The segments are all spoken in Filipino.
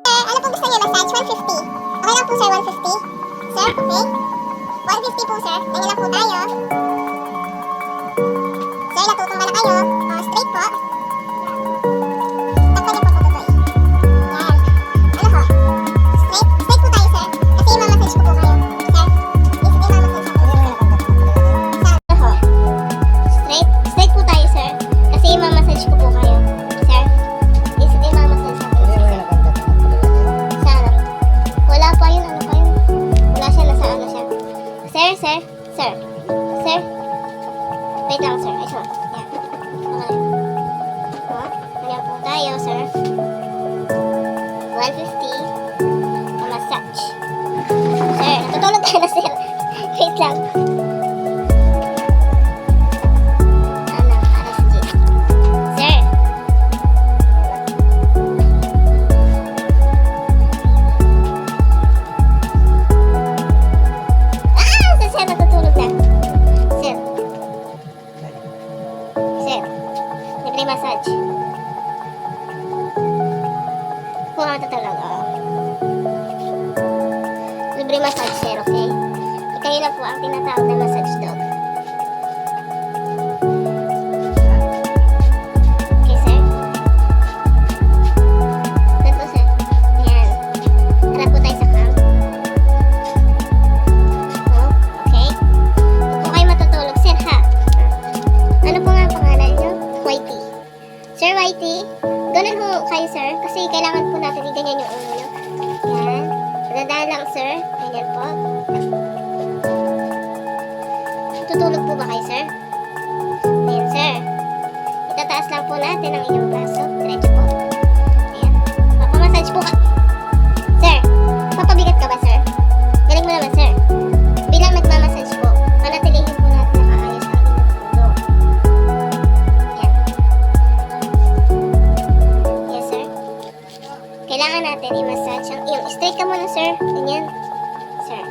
Ano po gusto niyo massage? 150. Okay lang po sir, 150. Sir, okay? 150 po sir. Ganyan lang po tayo. Sir, natutumba na kayo. Straight po. Takpan niyo po patutoy. Yan. Ano ho? Straight po tayo sir. Kasi imamassage ko po kayo. Sir, imamassage ko po. Sir, ano ho? Straight po tayo sir. Kasi imamassage ko po kayo. Sir, imamassage ko po. Sana. Wala pa yun, ano pa yun? Wala siya, nasa ano siya. Sir. Wait lang, sir. Ay, sir. Yan. Okay. Ganyan po tayo, sir. 150. Massage. Sir, natutulog tayo na, sir. Wait lang. Ano, alas 10. Sir. Sir, natutulog na. Sir. Libre massage. Kung matutulog, libre massage, sir, okay? Kayo na po ang tinatawag na massage dog. Okay, sir? Ganito, sir. Ayan. Harap po tayo sa cam. Okay? Kung po kayo matutulog, sir, ha? Ano po nga ang pangalan nyo? Whitey. Sir Whitey, ganun ho kayo, sir. Kasi kailangan po natin i-ganyan yung ulo nyo. Yan. Dadaan lang, sir. Ganyan po. Tutulog po ba kayo, sir? Ayan, sir. Itataas lang po natin ang inyong braso. Diretso po. Ayan. Papamassage po ka. Sir, papabigat ka ba, sir? Galing mo naman, sir. Bilang nagmamassage po, panatilihin po natin nakaayos ang inyong ulo. Yan. Yes, sir. Kailangan natin i-massage ang iyong. Straight ka muna, sir. Ganyan. Sir.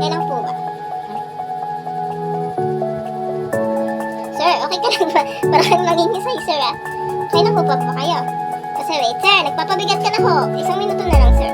Kailan po ba? Sir, okay ka lang ba? Parang mangingisay, sir, ah. Kailan po ba kayo? Kasi wait, sir. Nagpapabigat ka na ho. 1 minuto na lang, sir.